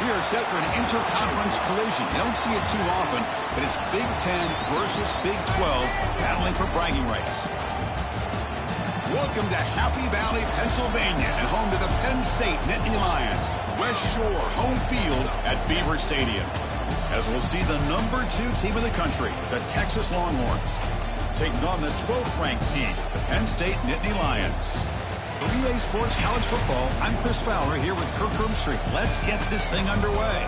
We are set for an interconference collision. You don't see it too often, but it's Big Ten versus Big 12 battling for bragging rights. Welcome to Happy Valley, Pennsylvania, and home to the Penn State Nittany Lions. West Shore home field at Beaver Stadium. As we'll see the #2 team in the country, the Texas Longhorns, taking on the 12th-ranked team, the Penn State Nittany Lions. For EA Sports College Football, I'm Chris Fowler here with Kirk Herbstreit. Let's get this thing underway.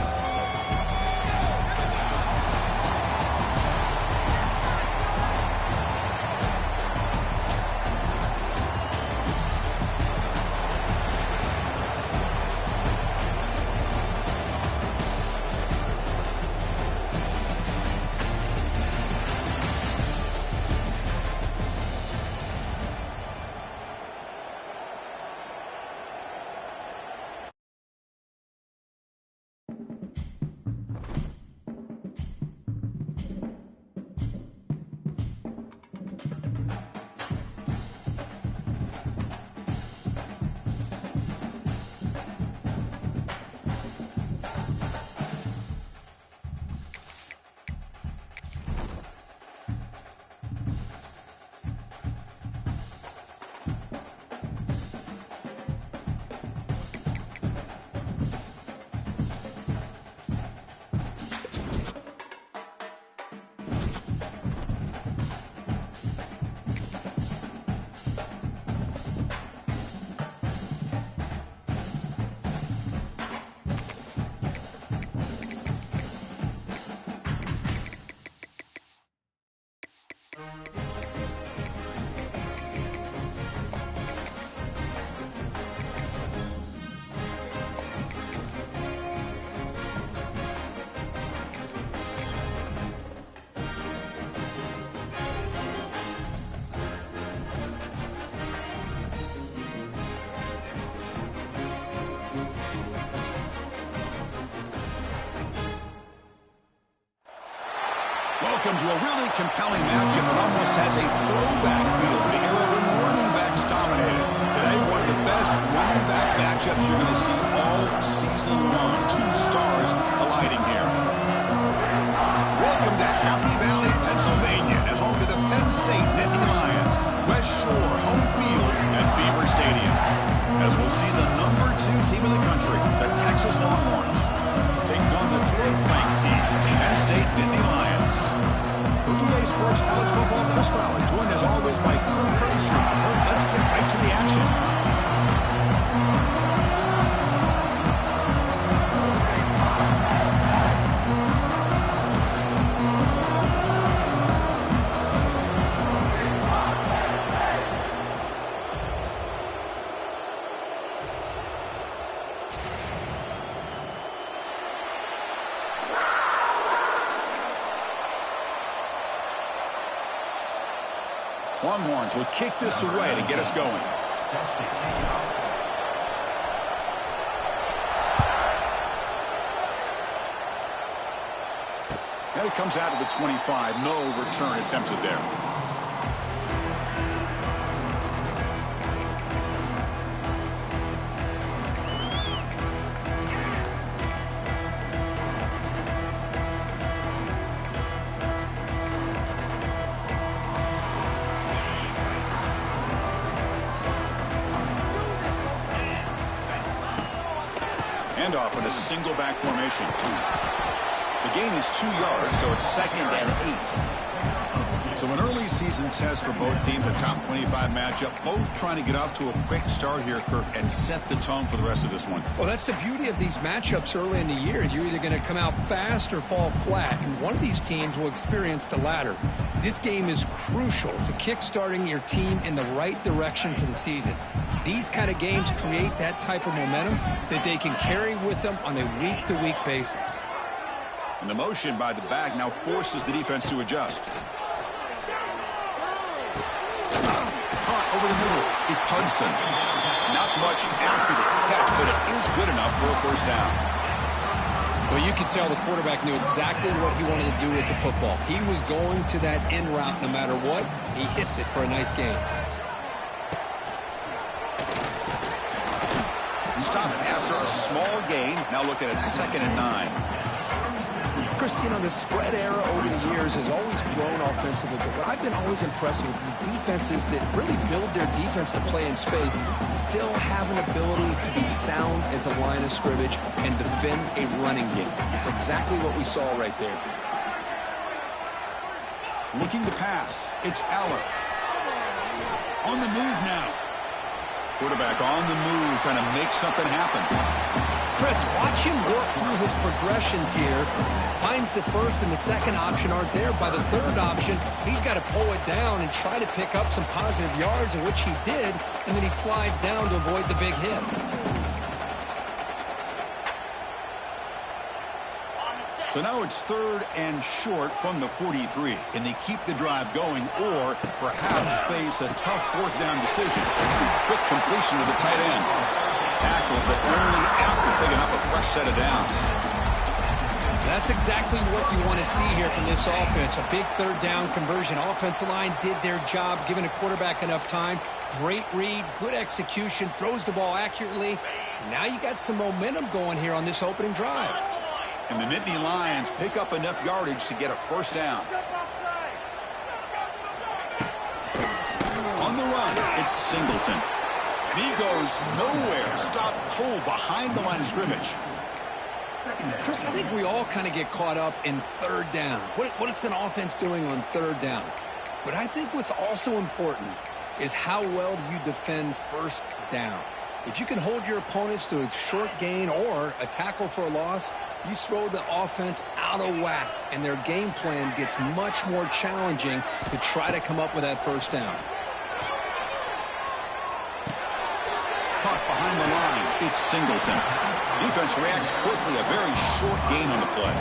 Welcome to a really compelling matchup that almost has a throwback feel to the era when running backs dominated. Today, one of the best running back matchups you're going to see all season long. Two stars colliding here. Welcome to Happy Valley, Pennsylvania, and home to the Penn State Nittany Lions. West Shore home field at Beaver Stadium. As we'll see the #2 team in the country, the Texas Longhorns, taking on the 12th-ranked team, the Penn State Nittany Lions. For EA Sports College Football, Chris Fowler, joined as always by Kirk Herbstreit. Let's get right to the action. Longhorns will kick this away to get us going. And it comes out of the 25. No return attempted there. Off in a single back formation. The gain is 2 yards, so it's 2nd and 8. So an early season test for both teams, a top 25 matchup, both trying to get off to a quick start here, Kirk, and set the tone for the rest of this one. Well, that's the beauty of these matchups early in the year. You're either going to come out fast or fall flat, and one of these teams will experience the latter. This game is crucial to kick-starting your team in the right direction for the season. These kind of games create that type of momentum that they can carry with them on a week-to-week basis. And the motion by the back now forces the defense to adjust. Caught over the middle. It's Hudson. Not much after the catch, but it is good enough for a first down. Well, you could tell the quarterback knew exactly what he wanted to do with the football. He was going to that end route no matter what. He hits it for a nice gain. Stop it after a small gain. Now look at it, 2nd and 9. Chris, you know, the spread era over the years has always grown offensively, but what I've been always impressed with the defenses that really build their defense to play in space still have an ability to be sound at the line of scrimmage and defend a running game. It's exactly what we saw right there. Looking to pass. It's Aller. On the move now. Quarterback on the move, trying to make something happen. Chris, watch him work through his progressions here. Finds the first and the second option aren't there. By the third option, he's got to pull it down and try to pick up some positive yards, in which he did, and then he slides down to avoid the big hit. So now it's 3rd and short from the 43. Can they keep the drive going or perhaps face a tough 4th down decision? Quick completion to the tight end. Tackle, but only after picking up a fresh set of downs. That's exactly what you want to see here from this offense. A big 3rd down conversion. Offensive line did their job, giving a quarterback enough time. Great read, good execution, throws the ball accurately. Now you got some momentum going here on this opening drive. And the Nittany Lions pick up enough yardage to get a 1st down. On the run, it's Singleton. And he goes nowhere. Stop cold behind the line of scrimmage. Chris, I think we all kind of get caught up in 3rd down. What's an offense doing on 3rd down? But I think what's also important is how well do you defend 1st down. If you can hold your opponents to a short gain or a tackle for a loss, you throw the offense out of whack, and their game plan gets much more challenging to try to come up with that 1st down. Caught behind the line, it's Singleton. Defense reacts quickly, a very short gain on the play.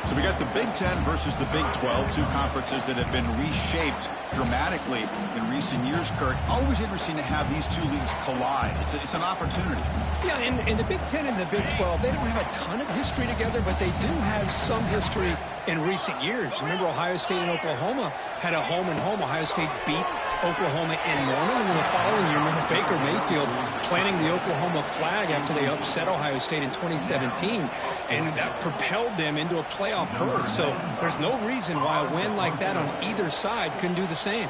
So we got the Big Ten versus the Big 12, 2 conferences that have been reshaped dramatically in recent years, Kurt. Always interesting to have these 2 leagues collide. It's an opportunity. Yeah, and the Big Ten and the Big 12, they don't have a ton of history together, but they do have some history in recent years. Remember, Ohio State and Oklahoma had a home-and-home. Ohio State beat Oklahoma in Norman, and then the following year, remember Baker Mayfield planting the Oklahoma flag after they upset Ohio State in 2017, and that propelled them into a playoff berth. So there's no reason why a win like that on either side couldn't do the same.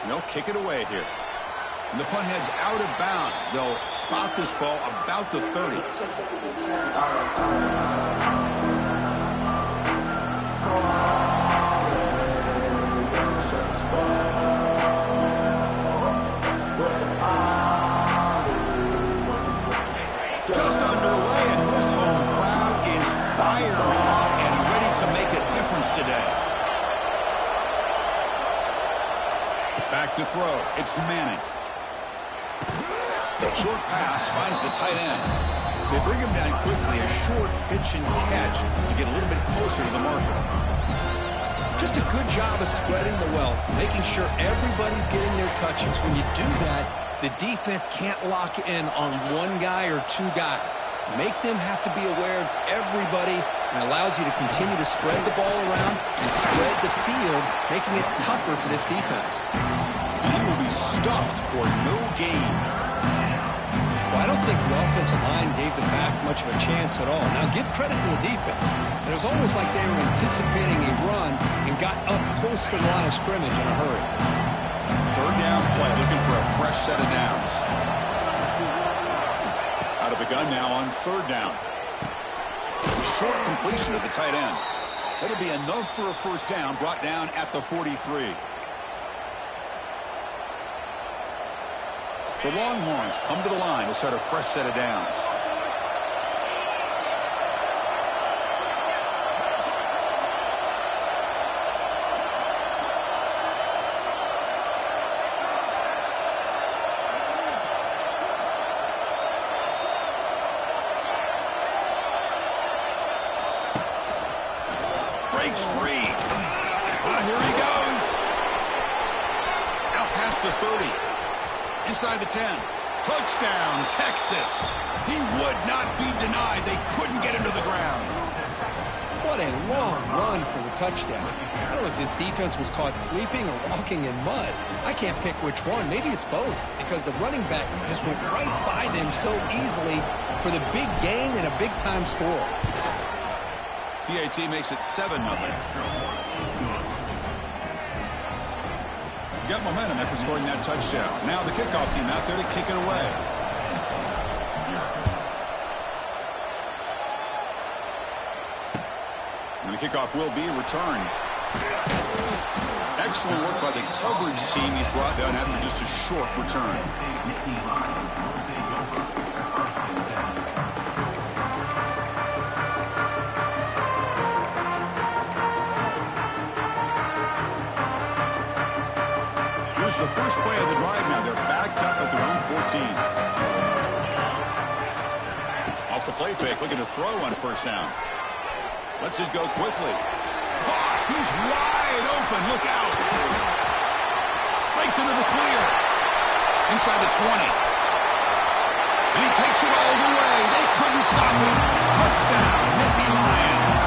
They'll kick it away here. And the punt heads out of bounds. They'll spot this ball about the 30. Just underway, and this home crowd is fired up and ready to make a difference today. Back to throw. It's Manning. Short pass finds the tight end. They bring him down quickly. A short pitch and catch to get a little bit closer to the marker. Just a good job of spreading the wealth, making sure everybody's getting their touches. When you do that, the defense can't lock in on 1 guy or 2 guys. Make them have to be aware of everybody, and allows you to continue to spread the ball around and spread the field, making it tougher for this defense. He will be stuffed for no gain. Well, I don't think the offensive line gave them back much of a chance at all. Now, give credit to the defense. It was almost like they were anticipating a run and got up close to the line of scrimmage in a hurry. 3rd down play, looking for a fresh set of downs. Out of the gun now on 3rd down. Short completion to the tight end. That'll be enough for a 1st down, brought down at the 43. The Longhorns come to the line to start a fresh set of downs. Breaks free. Here he goes. Out past the 30. Inside the 10. Touchdown, Texas. He would not be denied. They couldn't get him to the ground. What a long run for the touchdown. I don't know if this defense was caught sleeping or walking in mud. I can't pick which one. Maybe it's both, because the running back just went right by them so easily for the big gain and a big-time score. PAT makes it 7-0. Got momentum after scoring that touchdown. Now the kickoff team out there to kick it away. And the kickoff will be returned. Excellent work by the coverage team. He's brought down after just a short return. Here's the first play of the drive now. They're backed up at their own 14. Off the play fake, looking to throw on first down. Lets it go quickly. Caught! He's wide open. Look out. Breaks into the clear. Inside the 20. And he takes it all the way. They couldn't stop him. Touchdown, Nittany Lions.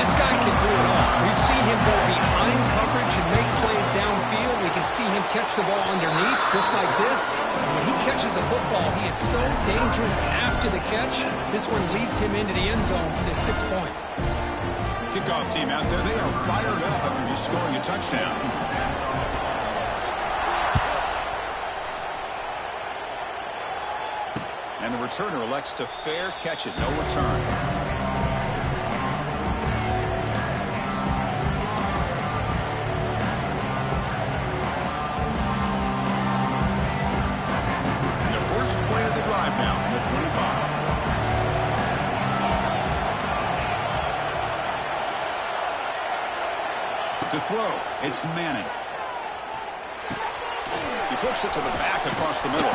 This guy can do it all. We've seen him go behind coverage and make plays downfield. We can see him catch the ball underneath, just like this. When he catches a football, he is so dangerous after the catch. This one leads him into the end zone for the 6 points. Kickoff team out there, they are fired up after just scoring a touchdown. And the returner elects to fair catch it. No return. Now from the 25. To throw, it's Manning. He flips it to the back across the middle.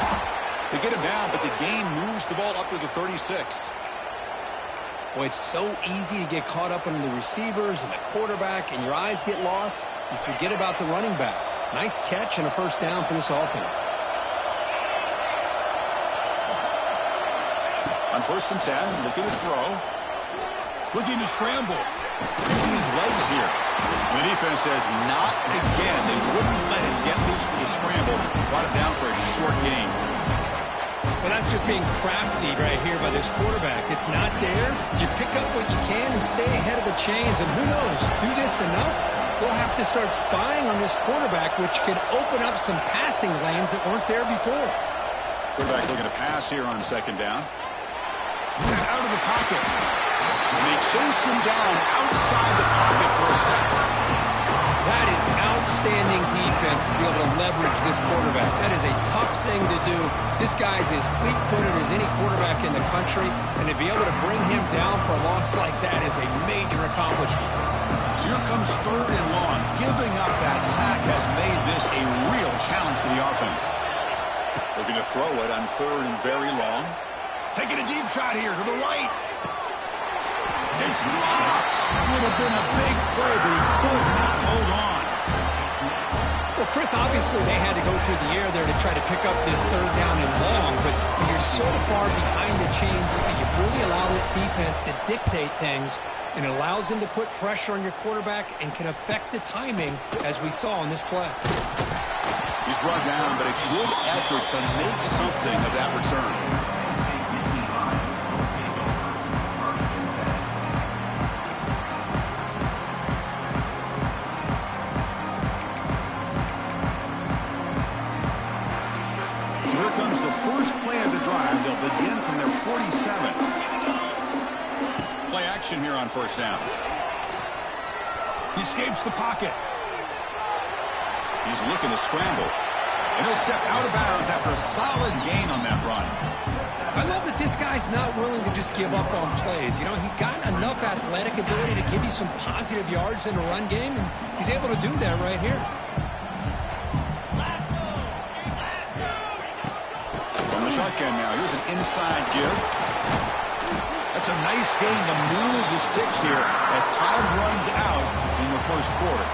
They get him down, but the gain moves the ball up to the 36. Boy, it's so easy to get caught up in the receivers and the quarterback, and your eyes get lost. You forget about the running back. Nice catch and a first down for this offense. On 1st and 10, looking to throw. Looking to scramble. Using his legs here. The defense says not again. They wouldn't let him get loose for the scramble. Brought him down for a short gain. Well, that's just being crafty right here by this quarterback. It's not there. You pick up what you can and stay ahead of the chains. And who knows, do this enough, we'll have to start spying on this quarterback, which could open up some passing lanes that weren't there before. Quarterback looking to pass here on 2nd down. Moves out of the pocket. And they chase him down outside the pocket for a sack. That is outstanding defense to be able to leverage this quarterback. That is a tough thing to do. This guy's as fleet-footed as any quarterback in the country, and to be able to bring him down for a loss like that is a major accomplishment. So here comes 3rd and long. Giving up that sack has made this a real challenge for the offense. Looking to throw it on 3rd and very long. Taking a deep shot here to the right. It's dropped. Would have been a big play, but he could not hold on. Well, Chris, obviously they had to go through the air there to try to pick up this 3rd down and long, but when you're so far behind the chains, you really allow this defense to dictate things, and it allows them to put pressure on your quarterback and can affect the timing, as we saw on this play. He's brought down, but a good effort to make something of that return. They'll begin from their 47. Play action here on 1st down. He escapes the pocket. He's looking to scramble. And he'll step out of bounds after a solid gain on that run. I love that this guy's not willing to just give up on plays. You know, he's got enough athletic ability to give you some positive yards in the run game, and he's able to do that right here. The shotgun now. Here's an inside give. That's a nice gain to move the sticks here as time runs out in the 1st quarter.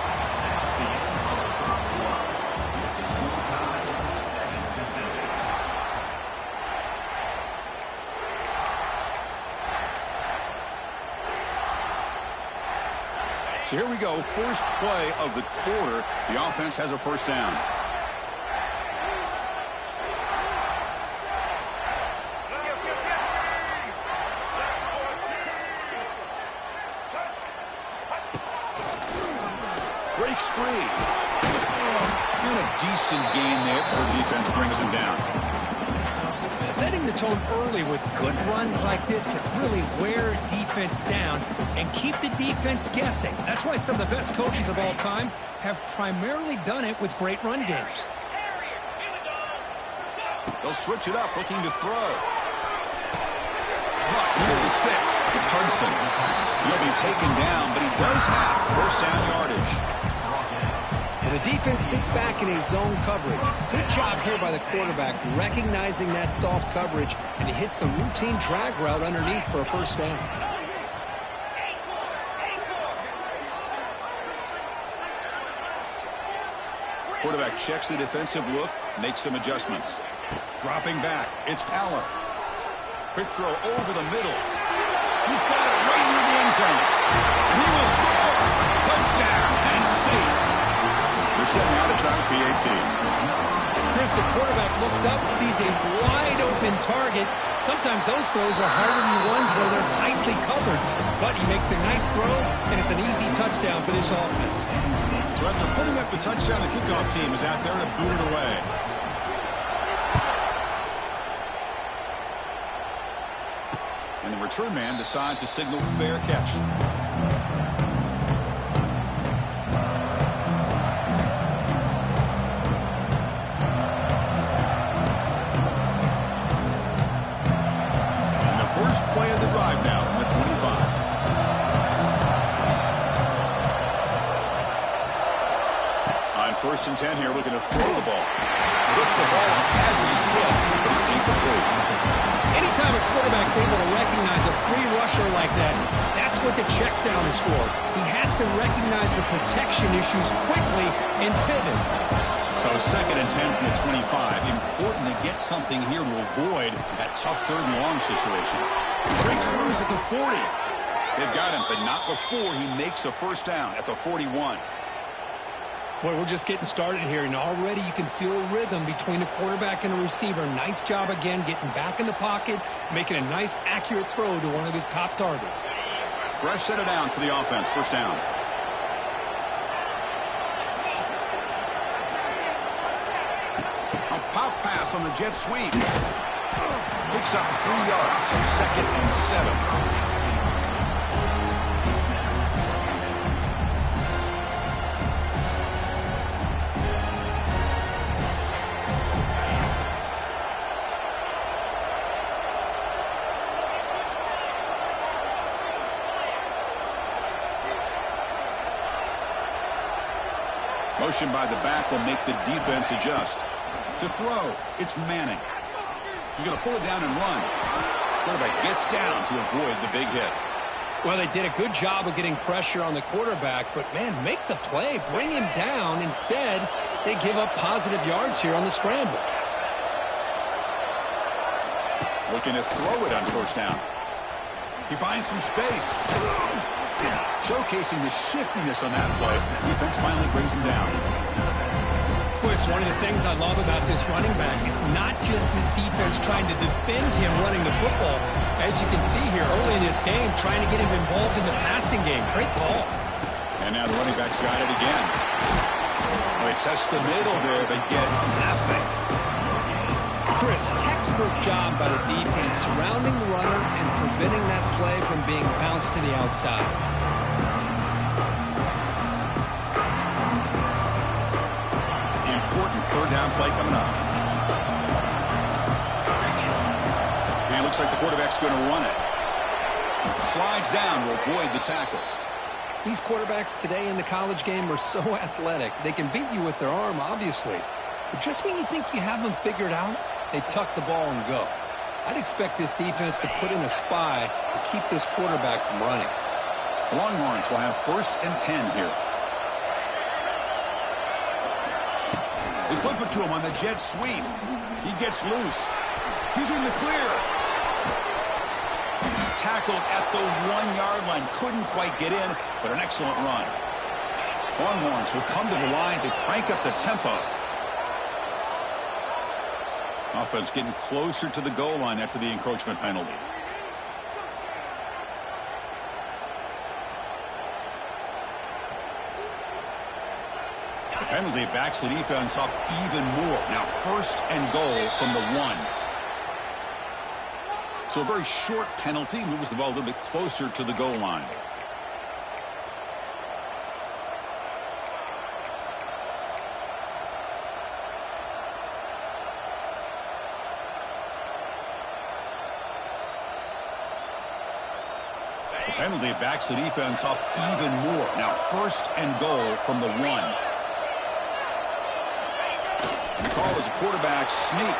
So here we go, first play of the quarter. The offense has a first down. Breaks free. And a decent gain there before the defense brings him down. Setting the tone early with good runs like this can really wear defense down and keep the defense guessing. That's why some of the best coaches of all time have primarily done it with great run games. They'll switch it up, looking to throw. Here he sticks. It's Hudson. He'll be taken down, but he does have first down yardage. And the defense sits back in a zone coverage. Good job here by the quarterback recognizing that soft coverage, and he hits the routine drag route underneath for a first down. Quarterback checks the defensive look, makes some adjustments. Dropping back, it's Allen. Quick throw over the middle. He's got it right near the end zone. And he will score. Touchdown, Penn State. They're setting out a try to PAT. Chris, the quarterback looks up, sees a wide-open target. Sometimes those throws are harder than the ones where they're tightly covered. But he makes a nice throw, and it's an easy touchdown for this offense. So after putting up the touchdown, the kickoff team is out there to boot it away. And the return man decides to signal fair catch. And the first play of the drive now from the 25. On 1st and 10 here, looking to throw the ball. Looks the ball up as he's hit, but it's incomplete. Anytime a quarterback's able to recognize a free rusher like that, that's what the check down is for. He has to recognize the protection issues quickly and pivot. So 2nd and 10 from the 25. Important to get something here to avoid that tough 3rd and long situation. Breaks loose at the 40. They've got him, but not before he makes a first down at the 41. Boy, we're just getting started here, and already you can feel a rhythm between the quarterback and the receiver. Nice job again getting back in the pocket, making a nice, accurate throw to one of his top targets. Fresh set of downs for the offense. First down. A pop pass on the jet sweep. Picks up 3 yards, so 2nd and 7. Motion by the back will make the defense adjust. To throw, it's Manning. He's going to pull it down and run. Quarterback gets down to avoid the big hit. Well, they did a good job of getting pressure on the quarterback, but, man, make the play. Bring him down. Instead, they give up positive yards here on the scramble. Looking to throw it on first down. He finds some space. Showcasing the shiftiness on that play. Defense finally brings him down. Well, it's one of the things I love about this running back. It's not just this defense trying to defend him running the football. As you can see here early in this game, trying to get him involved in the passing game. Great call. And now the running back's got it again. Well, they test the middle there, but get nothing. Chris, textbook job by the defense surrounding the runner and preventing that play from being bounced to the outside. Important 3rd down play coming up. And it looks like the quarterback's going to run it. Slides down to avoid the tackle. These quarterbacks today in the college game are so athletic. They can beat you with their arm, obviously. But just when you think you have them figured out, they tuck the ball and go. I'd expect this defense to put in a spy to keep this quarterback from running. The Longhorns will have 1st and 10 here. They flip it to him on the jet sweep. He gets loose. He's in the clear. Tackled at the 1-yard line. Couldn't quite get in, but an excellent run. Longhorns will come to the line to crank up the tempo. Offense getting closer to the goal line after the encroachment penalty. The penalty backs the defense up even more. Now 1st and goal from the 1. So a very short penalty moves the ball a little bit closer to the goal line. The penalty backs the defense up even more. Now 1st and goal from the 1. The call is a quarterback sneak.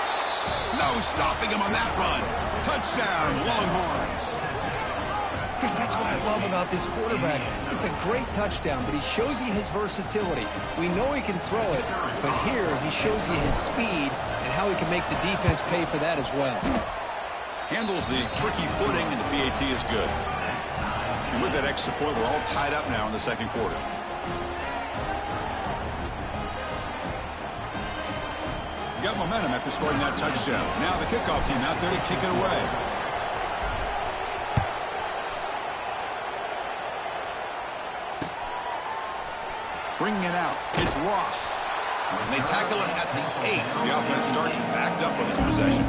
No stopping him on that run. Touchdown, Longhorns. Chris, that's what I love about this quarterback. It's a great touchdown, but he shows you his versatility. We know he can throw it, but here he shows you his speed and how he can make the defense pay for that as well. Handles the tricky footing, and the PAT is good. And with that extra point, we're all tied up now in the 2nd quarter. Got momentum after scoring that touchdown. Now the kickoff team out there to kick it away. Bringing it out. It's Ross. And they tackle it at the 8. So the offense starts backed up with its possession.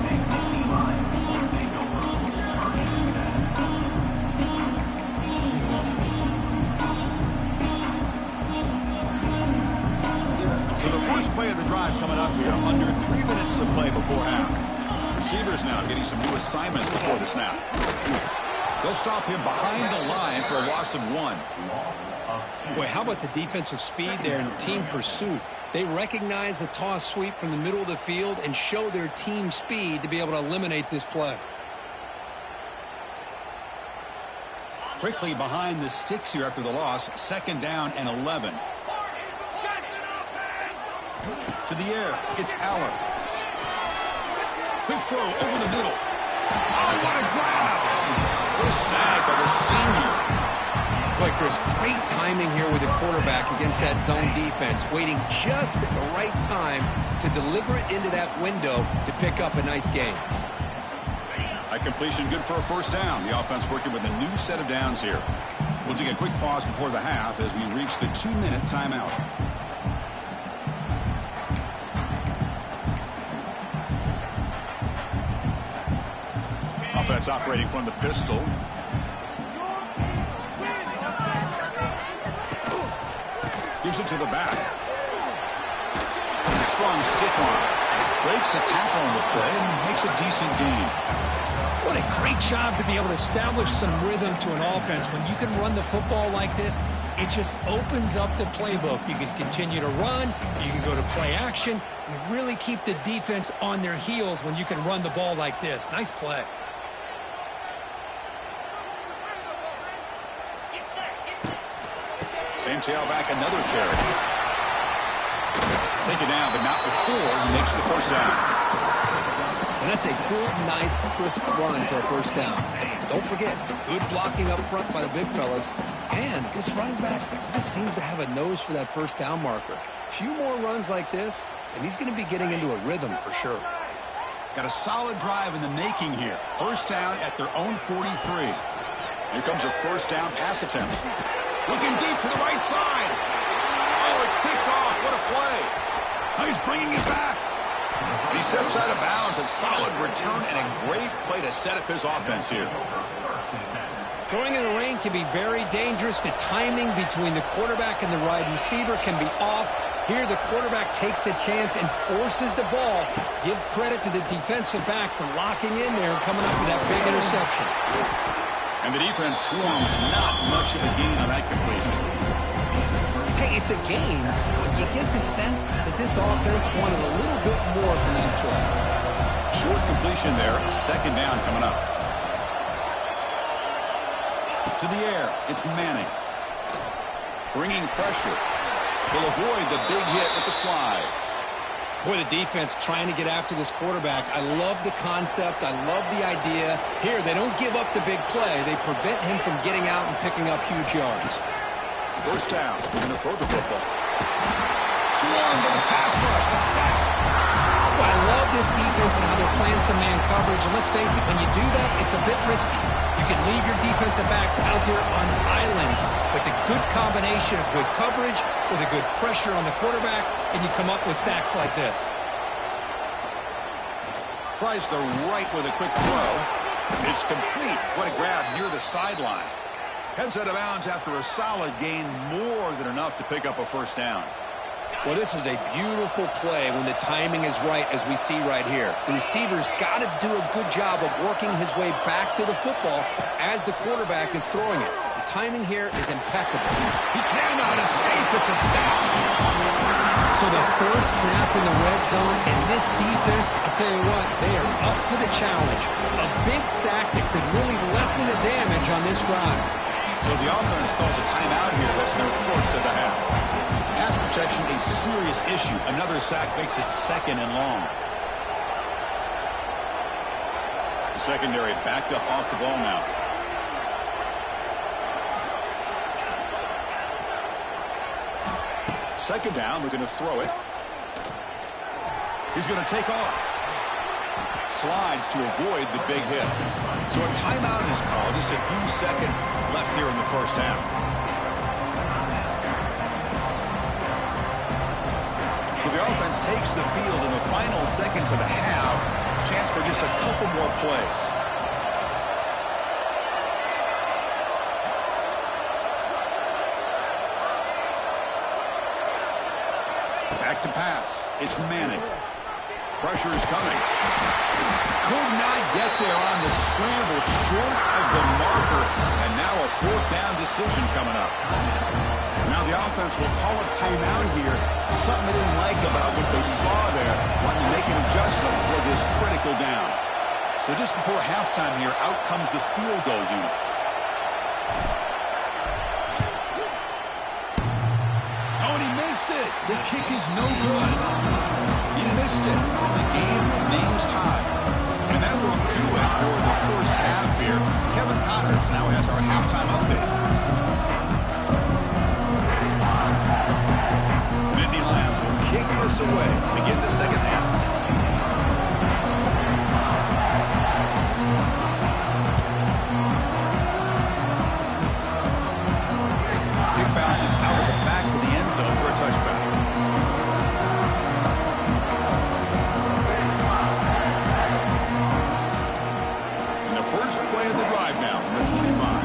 So the first play of the drive coming up here, under 3 minutes to play before half. Receivers now getting some new assignments before the snap. They'll stop him behind the line for a loss of 1. Boy, how about the defensive speed there and team pursuit? They recognize the toss sweep from the middle of the field and show their team speed to be able to eliminate this play. Quickly behind the sticks here after the loss. 2nd down and 11. To the air, it's Allen. Quick throw over the middle. Oh, what a grab! What a sack by the senior. Boy, Chris, great timing here with the quarterback against that zone defense, waiting just at the right time to deliver it into that window to pick up a nice gain. A completion good for a 1st down. The offense working with a new set of downs here. We'll take a quick pause before the half as we reach the 2-minute timeout. Offense operating from the pistol. Gives it to the back. It's a strong stiff arm. Breaks a tackle on the play and makes a decent gain. What a great job to be able to establish some rhythm to an offense. When you can run the football like this, it just opens up the playbook. You can continue to run. You can go to play action. You really keep the defense on their heels when you can run the ball like this. Nice play. Same tailback, another carry. Take it down, but not before he makes the 1st down. And that's a good, nice, crisp run for a 1st down. Don't forget, good blocking up front by the big fellas. And this running back just seems to have a nose for that 1st down marker. A few more runs like this, and he's going to be getting into a rhythm for sure. Got a solid drive in the making here. 1st down at their own 43. Here comes a 1st down pass attempt. Looking deep to the right side. Oh, it's picked off. What a play. Oh, he's bringing it back. He steps out of bounds. A solid return and a great play to set up his offense here. Throwing in the rain can be very dangerous. The timing between the quarterback and the wide receiver can be off. Here, the quarterback takes a chance and forces the ball. Give credit to the defensive back for locking in there and coming up with that big interception. And the defense swarms. Not much of a gain on that completion. Hey, it's a gain, but you get the sense that this offense wanted a little bit more from that play. Short completion there. 2nd down coming up. To the air. It's Manning. Bringing pressure. He'll avoid the big hit with the slide. Boy, the defense trying to get after this quarterback. I love the concept. I love the idea. Here, they don't give up the big play. They prevent him from getting out and picking up huge yards. First down. We're going to throw the football. Swarm to the pass rush. A sack. Well, I love this defense and how they're playing some man coverage. And let's face it, when you do that, it's a bit risky. You can leave your defensive backs out there on islands, but the good combination of good coverage with a good pressure on the quarterback, and you come up with sacks like this. Tries the right with a quick throw. It's complete. What a grab near the sideline. Heads out of bounds after a solid gain, more than enough to pick up a first down. Well, this is a beautiful play when the timing is right, as we see right here. The receiver's got to do a good job of working his way back to the football as the quarterback is throwing it. The timing here is impeccable. He cannot escape. It's a sack. So the first snap in the red zone, and this defense, I'll tell you what, they are up for the challenge. A big sack that could really lessen the damage on this drive. So the offense calls a timeout here. That's their first of the half. Pass protection, a serious issue. Another sack makes it 2nd and long. The secondary backed up off the ball now. Second down, we're going to throw it. He's going to take off. Slides to avoid the big hit. So a timeout is called. Just a few seconds left here in the first half. So the offense takes the field in the final seconds of the half. Chance for just a couple more plays. Back to pass. It's Manning. Pressure is coming. Could not get there on the scramble, short of the marker. And now a 4th down decision coming up. Now the offense will call a timeout here. Something they didn't like about what they saw there. Wanting to make an adjustment for this critical down. So just before halftime here, out comes the field goal unit. Oh, and he missed it. The kick is no good. He missed it. The game remains tied. And that will do it for the first half here. Kevin Connors now has our halftime update. Kick this away. Begin the second half. Kick bounces out of the back of the end zone for a touchback. And the first play of the drive now from the 25.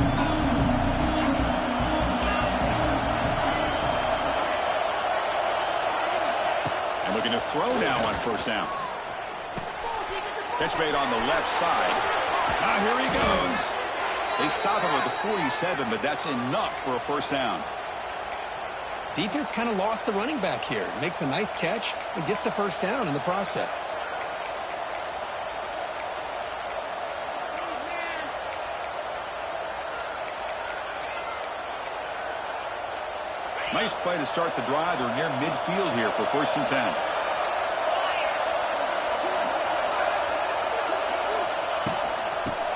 Looking to throw now on first down. Catch made on the left side. Now here he goes. They stop him at the 47, but that's enough for a first down. Defense kind of lost the running back here. Makes a nice catch and gets the first down in the process. Nice play to start the drive. They're near midfield here for 1st and 10.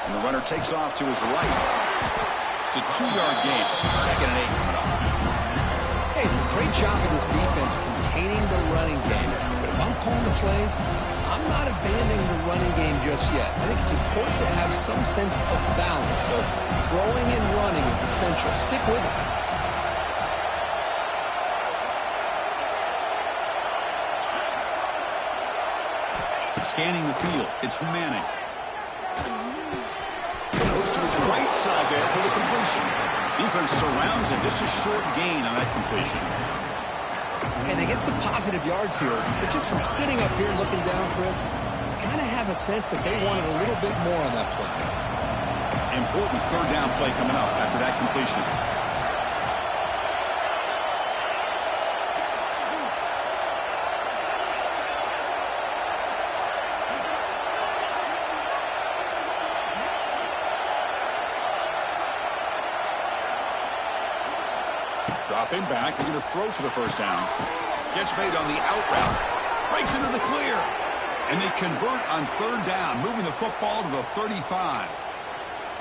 And the runner takes off to his right. It's a 2-yard gain. 2nd and 8 coming up. Hey, it's a great job of this defense containing the running game. But if I'm calling the plays, I'm not abandoning the running game just yet. I think it's important to have some sense of balance. So throwing and running is essential. Stick with it. Scanning the field. It's Manning. Goes to his right side there for the completion. Defense surrounds him. Just a short gain on that completion. And they get some positive yards here. But just from sitting up here looking down, Chris, you kind of have a sense that they wanted a little bit more on that play. Important 3rd down play coming up after that completion. Dropping back, they're going to throw for the first down. Gets made on the out route. Breaks into the clear. And they convert on 3rd down, moving the football to the 35.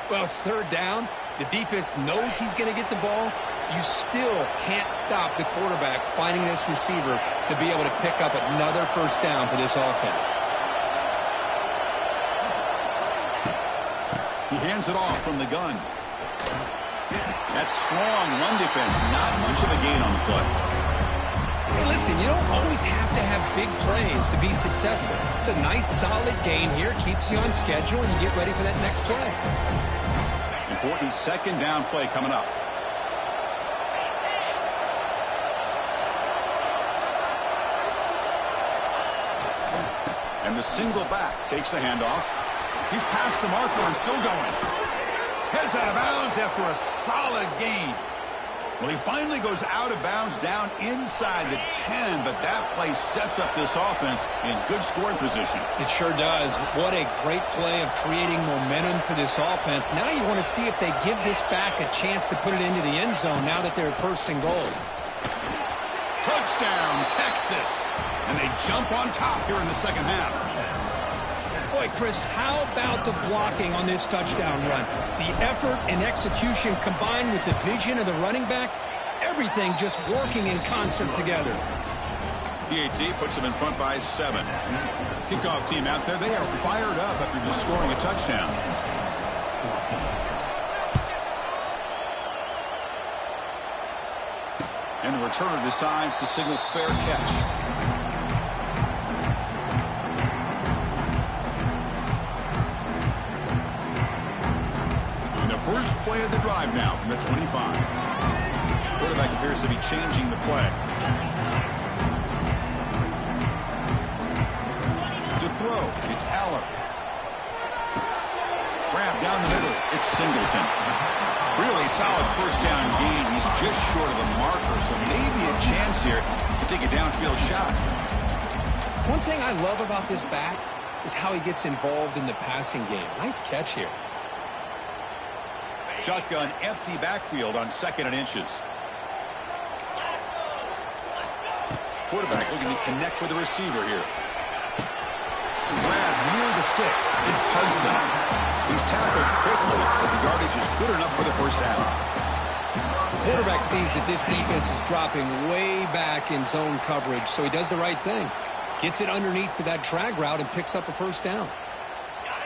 Well, it's 3rd down. The defense knows he's going to get the ball. You still can't stop the quarterback finding this receiver to be able to pick up another first down for this offense. He hands it off from the gun. That's strong run defense. Not much of a gain on the play. Hey, listen, you don't always have to have big plays to be successful. It's a nice, solid gain here. Keeps you on schedule, and you get ready for that next play. Important second down play coming up. And the single back takes the handoff. He's past the marker and still going. Heads out of bounds after a solid gain. Well, he finally goes out of bounds down inside the 10, but that play sets up this offense in good scoring position. It sure does. What a great play of creating momentum for this offense. Now you want to see if they give this back a chance to put it into the end zone now that they're first and goal. Touchdown, Texas. And they jump on top here in the second half. Boy, Chris, how about the blocking on this touchdown run? The effort and execution combined with the vision of the running back, everything just working in concert together. PAT puts them in front by 7. Kickoff team out there, they are fired up after just scoring a touchdown. And the returner decides to signal fair catch. First play of the drive now from the 25. Quarterback appears to be changing the play. To throw, it's Aller. Grab down the middle, it's Singleton. Really solid first down gain. He's just short of the marker, so maybe a chance here to take a downfield shot. One thing I love about this back is how he gets involved in the passing game. Nice catch here. Shotgun, empty backfield on 2nd and inches. Quarterback looking to connect with the receiver here. Grab near the sticks. It's Hudson. He's tackled quickly, but the yardage is good enough for the first down. The quarterback sees that this defense is dropping way back in zone coverage, so he does the right thing. Gets it underneath to that drag route and picks up a first down.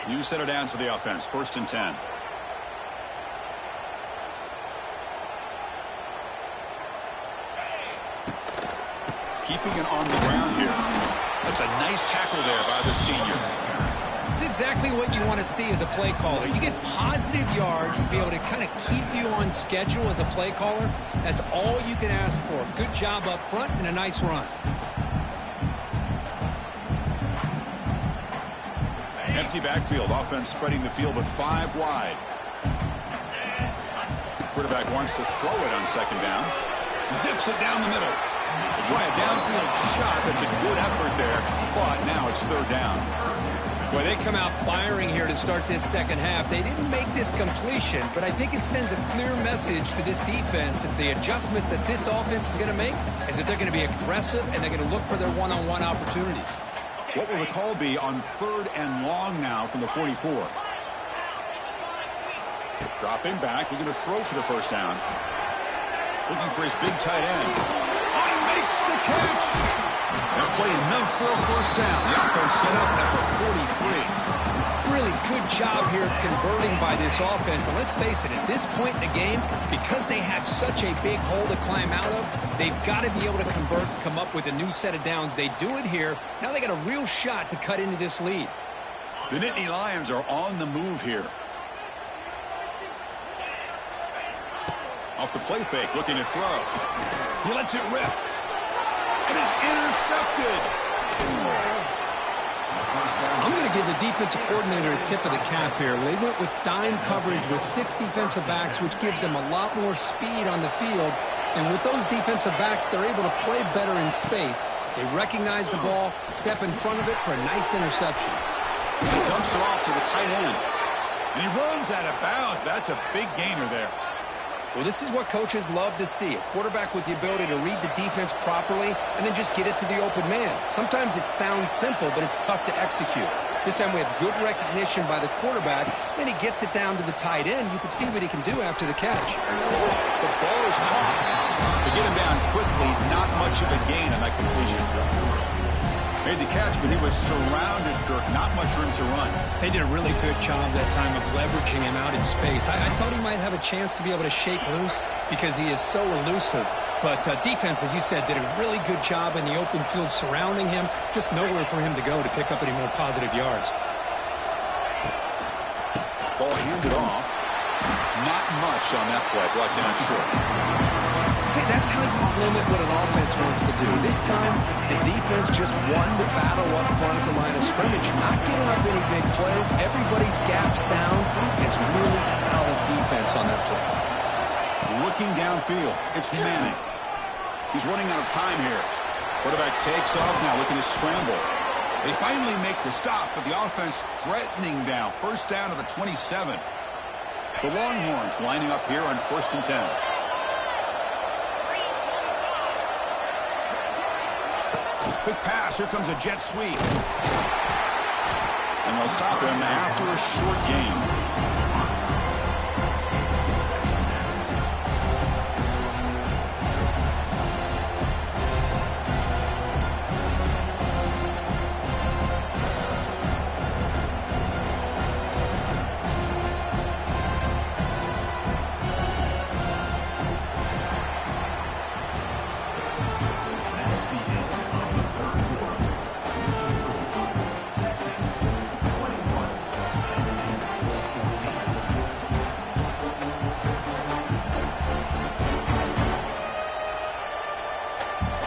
New set of downs for the offense. 1st and 10. Keeping it on the ground here. That's a nice tackle there by the senior. It's exactly what you want to see as a play caller. You get positive yards to be able to kind of keep you on schedule as a play caller. That's all you can ask for. Good job up front and a nice run. Empty backfield. Offense spreading the field with 5 wide. Quarterback wants to throw it on 2nd down. Zips it down the middle. They try a downfield shot. That's a good effort there. But now it's 3rd down. Boy, they come out firing here to start this second half. They didn't make this completion, but I think it sends a clear message to this defense that the adjustments that this offense is going to make is that they're going to be aggressive and they're going to look for their one-on-one opportunities. What will the call be on 3rd and long now from the 44? Dropping back, looking to throw for the first down. Looking for his big tight end. Oh, he makes the catch. That play enough for a first down. The offense set up at the 43. Really good job here of converting by this offense. And let's face it, at this point in the game, because they have such a big hole to climb out of, they've got to be able to convert, come up with a new set of downs. They do it here. Now they got a real shot to cut into this lead. The Nittany Lions are on the move here. Off the play fake, looking to throw. He lets it rip. It is intercepted. I'm going to give the defensive coordinator a tip of the cap here. They went with dime coverage with 6 defensive backs, which gives them a lot more speed on the field. And with those defensive backs, they're able to play better in space. They recognize the ball, step in front of it for a nice interception. He dumps it off to the tight end. And he runs out of bounds. That's a big gainer there. Well, this is what coaches love to see. A quarterback with the ability to read the defense properly and then just get it to the open man. Sometimes it sounds simple, but it's tough to execute. This time we have good recognition by the quarterback. Then he gets it down to the tight end. You can see what he can do after the catch. The ball is caught. They get him down quickly. Not much of a gain on that completion. Made the catch, but he was surrounded, Kirk. Not much room to run. They did a really good job that time of leveraging him out in space. I thought he might have a chance to be able to shake loose because he is so elusive. But defense, as you said, did a really good job in the open field surrounding him. Just nowhere for him to go to pick up any more positive yards. Ball handed off. Not much on that play. Brought down short. See, that's how you limit what an offense wants to do. This time, the defense just won the battle up front at the line of scrimmage. Not giving up any big plays. Everybody's gap sound. It's really solid defense on that play. Looking downfield. It's Manning. He's running out of time here. Quarterback takes off now, looking to scramble. They finally make the stop, but the offense threatening down. First down to the 27. The Longhorns lining up here on 1st and 10. Quick pass. Here comes a jet sweep. And they'll stop him after a short gain.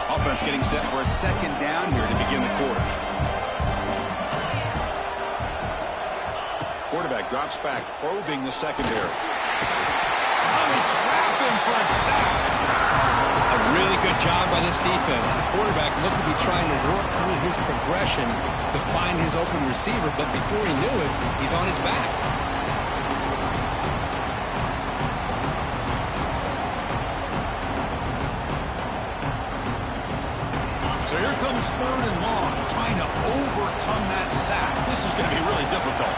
Offense getting set for a second down here to begin the quarter. Quarterback drops back, probing the secondary. Oh, they trap him for a sack. A really good job by this defense. The quarterback looked to be trying to work through his progressions to find his open receiver, but before he knew it, he's on his back. So here comes 3rd and long, trying to overcome that sack. This is going to be really difficult.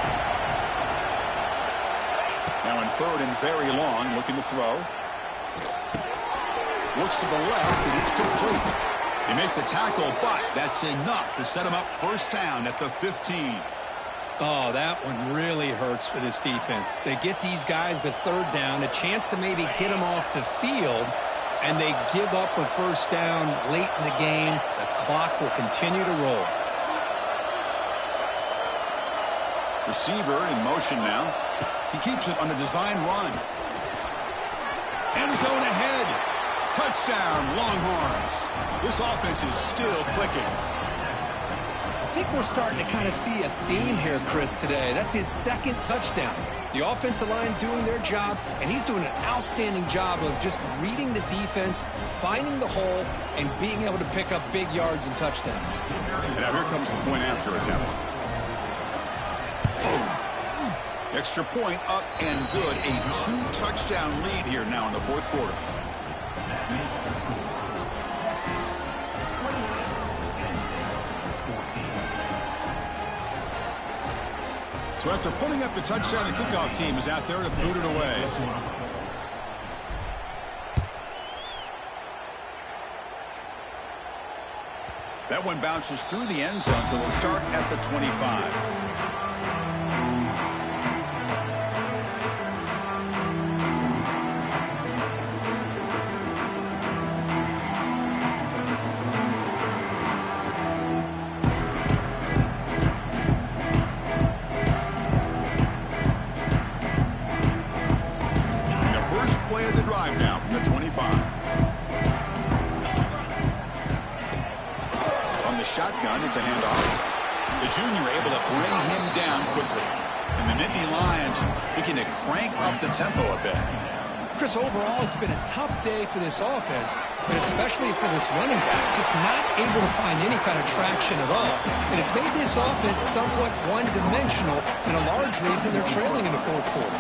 Now in 3rd and very long, looking to throw. Looks to the left, and it's complete. They make the tackle, but that's enough to set him up first down at the 15. Oh, that one really hurts for this defense. They get these guys to 3rd down, a chance to maybe get them off the field, and they give up a first down late in the game. The clock will continue to roll. Receiver in motion now. He keeps it on a design run. End zone ahead. Touchdown, Longhorns. This offense is still clicking. I think we're starting to kind of see a theme here, Chris, today. That's his 2nd touchdown. The offensive line doing their job, and he's doing an outstanding job of just reading the defense, finding the hole, and being able to pick up big yards and touchdowns. And now here comes the point after attempt. Extra point up and good. A 2-touchdown lead here now in the 4th quarter. So after putting up the touchdown, the kickoff team is out there to boot it away. That one bounces through the end zone, so they'll start at the 25. Shotgun, it's a handoff. The junior able to bring him down quickly. And the Nittany Lions looking to crank up the tempo a bit. Chris, overall, it's been a tough day for this offense, but especially for this running back, just not able to find any kind of traction at all. And it's made this offense somewhat one-dimensional, and a large reason they're trailing in the 4th quarter.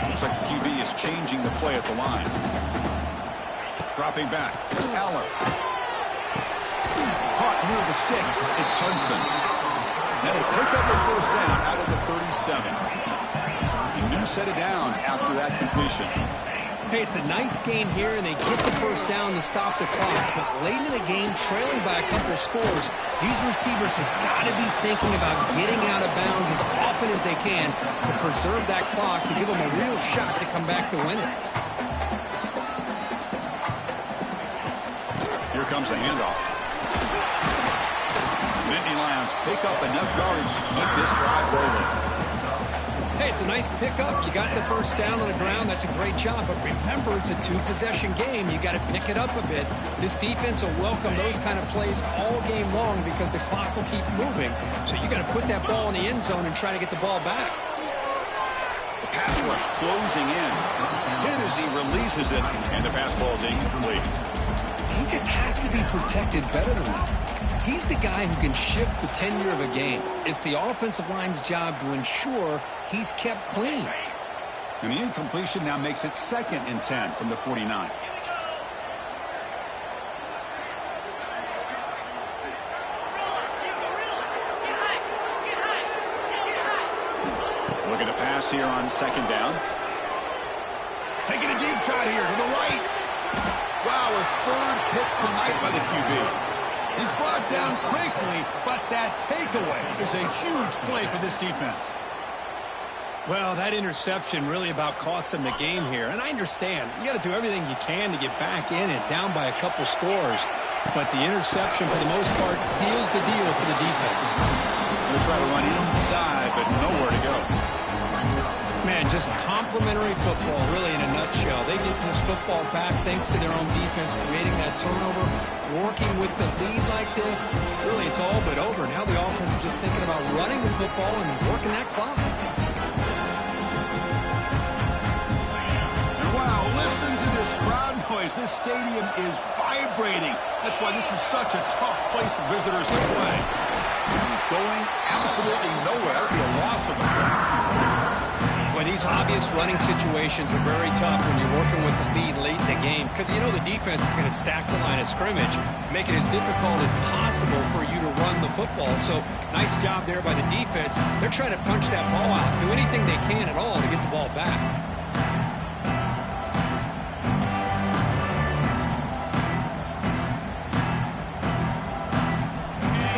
Looks like the QB is changing the play at the line. Dropping back. It's Aller. Caught near the sticks. It's Hudson. That'll pick up a first down out of the 37. A new set of downs after that completion. Hey, it's a nice game here, and they get the first down to stop the clock. But late in the game, trailing by a couple of scores, these receivers have got to be thinking about getting out of bounds as often as they can to preserve that clock to give them a real shot to come back to win it. Here comes the handoff. Nittany Lions pick up enough yardage to keep this drive rolling. Hey, it's a nice pickup. You got the first down on the ground. That's a great job. But remember, it's a two-possession game. You got to pick it up a bit. This defense will welcome those kind of plays all game long because the clock will keep moving. So you got to put that ball in the end zone and try to get the ball back. The pass rush closing in. Hit as he releases it, and the pass ball is incomplete. He just has to be protected better than that. He's the guy who can shift the tenure of a game. It's the offensive line's job to ensure he's kept clean. And the incompletion now makes it 2nd and 10 from the 49. Looking to pass here on 2nd down. Taking a deep shot here to the right. Wow, a 3rd pick tonight by the QB. He's brought down quickly, but that takeaway is a huge play for this defense. Well, that interception really about cost him the game here. And I understand. You got to do everything you can to get back in it, down by a couple scores. But the interception, for the most part, seals the deal for the defense. They'll try to run inside, but nowhere to go. Man, just complimentary football, really, in a nutshell. They get this football back thanks to their own defense, creating that turnover, working with the lead like this. Really, it's all but over. Now the offense is just thinking about running the football and working that clock. And wow, listen to this crowd noise. This stadium is vibrating. That's why this is such a tough place for visitors to play. Going absolutely nowhere. That would be a loss of the play. Boy, these obvious running situations are very tough when you're working with the lead late in the game because you know the defense is going to stack the line of scrimmage, make it as difficult as possible for you to run the football. So nice job there by the defense. They're trying to punch that ball out, do anything they can at all to get the ball back.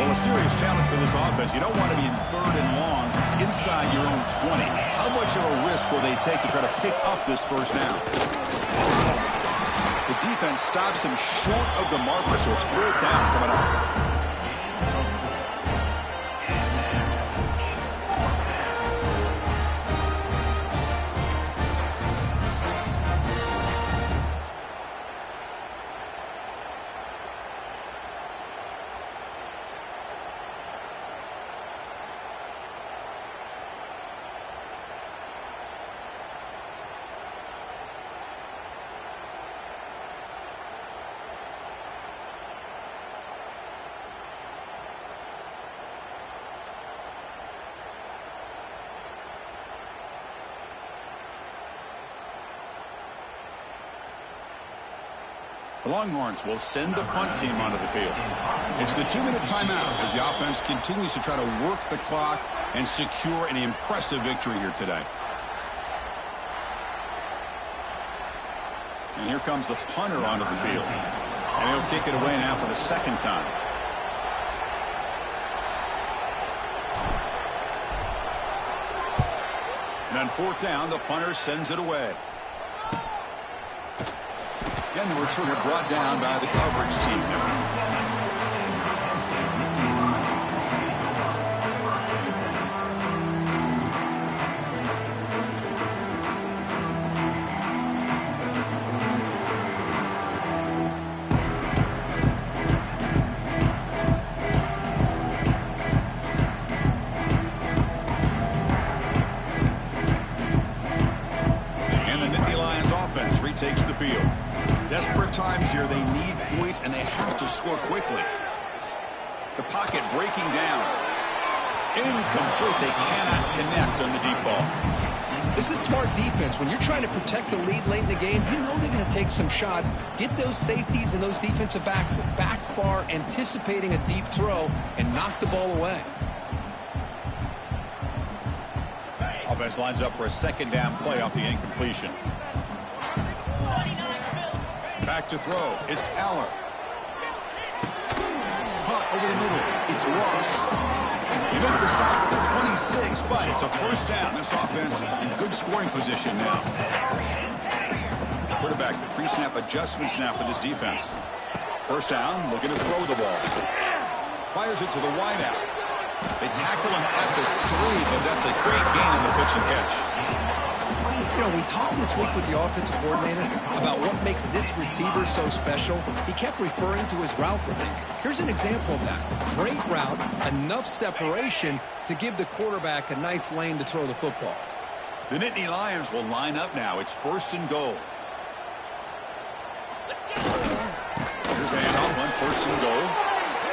Well, a serious challenge for this offense. You don't want to be in 3rd and long inside your own 20. How much of a risk will they take to try to pick up this first down? The defense stops him short of the marker, so it's 4th down coming up. The Longhorns will send the punt team onto the field. It's the 2-minute timeout as the offense continues to try to work the clock and secure an impressive victory here today. And here comes the punter onto the field. And he'll kick it away now for the 2nd time. And on 4th down, the punter sends it away. And the returner brought down by the coverage team there. And the Nittany Lions offense retakes the field. Desperate times here. They need points, and they have to score quickly. The pocket breaking down. Incomplete. They cannot connect on the deep ball. This is smart defense. When you're trying to protect the lead late in the game, you know they're going to take some shots, get those safeties and those defensive backs back far, anticipating a deep throw, and knock the ball away. Offense lines up for a second down play off the incompletion. Back to throw. It's Aller. Caught over the middle. It's Ross. You make the stop at the 26, but it's a first down. This offense in good scoring position now. Quarterback, pre-snap adjustments now for this defense. First down, looking to throw the ball. Fires it to the wideout. They tackle him at the 3, but that's a great gain on the pitch and catch. You know, we talked this week with the offensive coordinator about what makes this receiver so special. He kept referring to his route running. Here's an example of that. Great route, enough separation to give the quarterback a nice lane to throw the football. The Nittany Lions will line up now. It's first and goal. Here's a handoff on first and goal.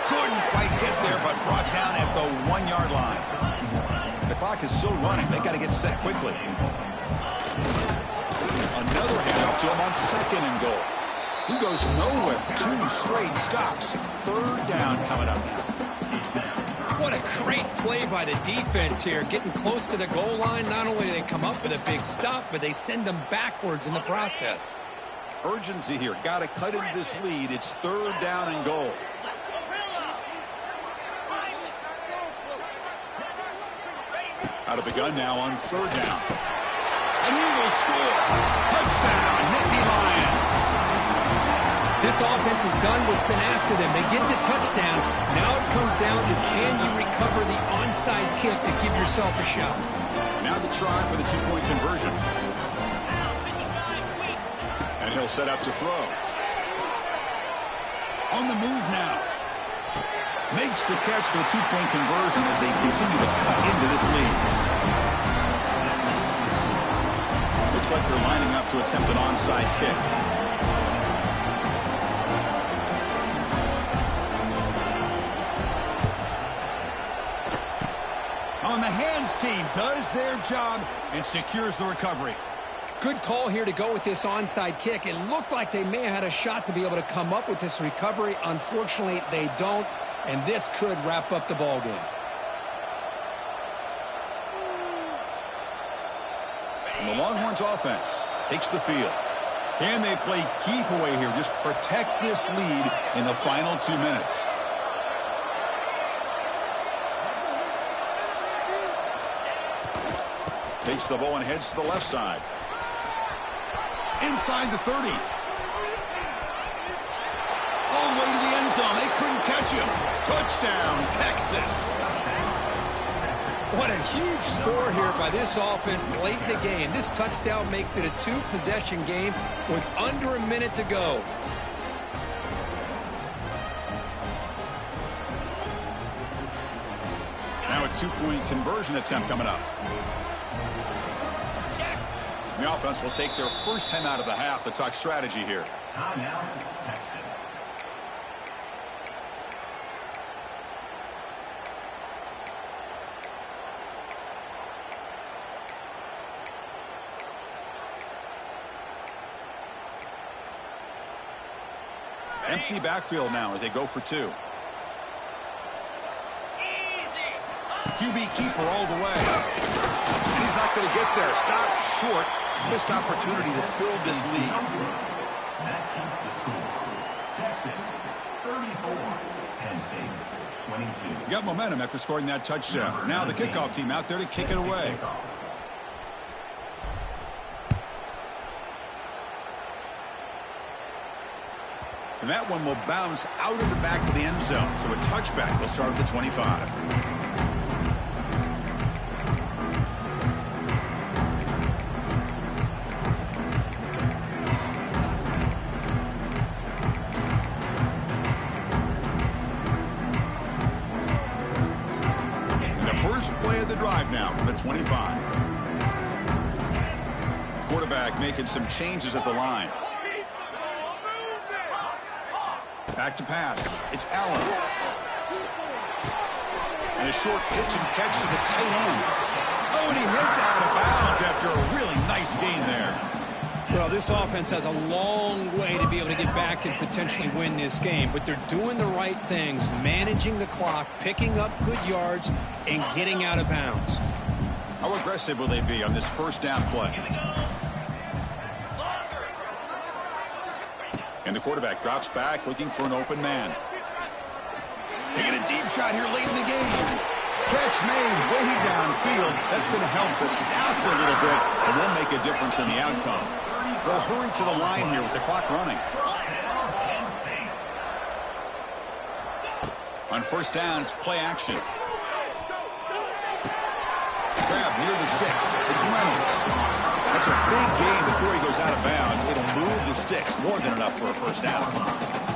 Couldn't quite get there, but brought down at the 1-yard line. The clock is still running. They got to get set quickly. Another handoff to him on second and goal. He goes nowhere. 2 straight stops. Third down coming up now. What a great play by the defense here. Getting close to the goal line, not only do they come up with a big stop, but they send them backwards in the process. Urgency here. Got to cut into this lead. It's third down and goal. Out of the gun now on third down. An Eagles score. Touchdown, Nittany Lions. This offense has done what's been asked of them. They get the touchdown. Now it comes down to can you recover the onside kick to give yourself a shot. Now the try for the 2-point conversion. And he'll set up to throw. On the move now. Makes the catch for the 2-point conversion as they continue to cut into this lead. Looks like they're lining up to attempt an onside kick. On the hands team does their job and secures the recovery. Good call here to go with this onside kick. It looked like they may have had a shot to be able to come up with this recovery. Unfortunately, they don't, and this could wrap up the ball game. And the Longhorns offense takes the field. Can they play keep away here? Just protect this lead in the final 2 minutes. Takes the ball and heads to the left side. Inside the 30. All the way to the end zone. They couldn't catch him. Touchdown, Texas. What a huge score here by this offense late in the game. This touchdown makes it a 2-possession game with under a minute to go. Now a 2-point conversion attempt coming up. The offense will take their first 10 out of the half to talk strategy here. Timeout, Texas. Empty backfield now as they go for 2. QB keeper all the way. And he's not going to get there. Stop short. Missed opportunity to build this lead. That keeps the score. Texas 34, Penn State 22. Got momentum after scoring that touchdown. Now the kickoff team out there to kick it away. And that one will bounce out of the back of the end zone. So a touchback will start at the 25. Play of the drive now from the 25. Quarterback making some changes at the line. Back to pass. It's Allen. And a short pitch and catch to the tight end. Oh, and he hits out of bounds after a really Well, this offense has a long way to be able to get back and potentially win this game, but they're doing the right things, managing the clock, picking up good yards, and getting out of bounds. How aggressive will they be on this first down play? And the quarterback drops back looking for an open man. Taking a deep shot here late in the game. Catch made way downfield. That's going to help the Stouts a little bit and will make a difference in the outcome. They'll hurry to the line here with the clock running. On first down, it's play action. Grab near the sticks. It's Reynolds. That's a big gain before he goes out of bounds. It'll move the sticks, more than enough for a first down.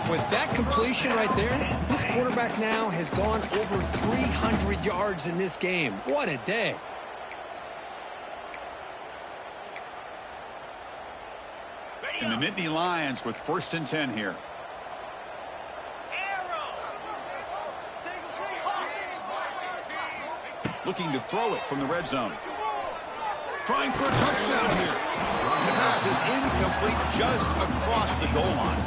With that completion right there, this quarterback now has gone over 300 yards in this game. What a day. And the Nittany Lions with 1st and 10 here. Looking to throw it from the red zone. Trying for a touchdown here. And the pass is incomplete just across the goal line.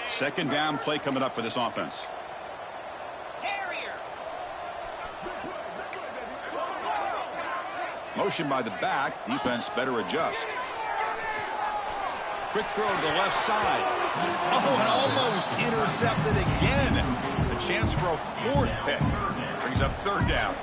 Second down play coming up for this offense. Motion by the back. Defense better adjust. Quick throw to the left side. Oh, and almost intercepted again. A chance for a 4th pick. Brings up 3rd down.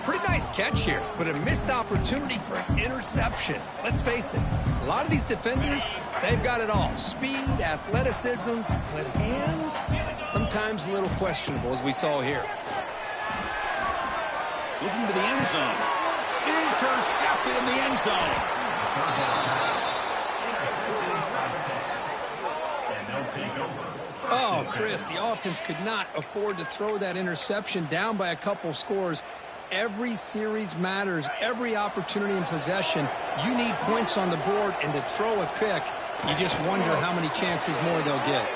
Pretty nice catch here, but a missed opportunity for an interception. Let's face it, a lot of these defenders, they've got it all. Speed, athleticism, but hands, sometimes a little questionable, as we saw here. Looking to the end zone. Intercepted in the end zone. Oh, Chris, the offense could not afford to throw that interception down by a couple scores. Every series matters. Every opportunity in possession, you need points on the board, and to throw a pick, you just wonder how many chances more they'll get.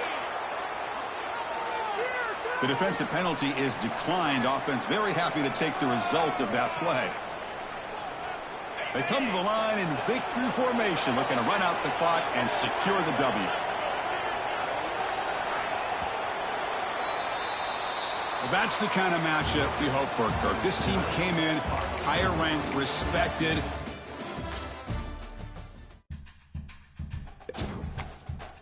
The defensive penalty is declined. Offense very happy to take the result of that play. They come to the line in victory formation, looking to run out the clock and secure the W. Well, that's the kind of matchup we hope for, Kirk. This team came in higher ranked, respected,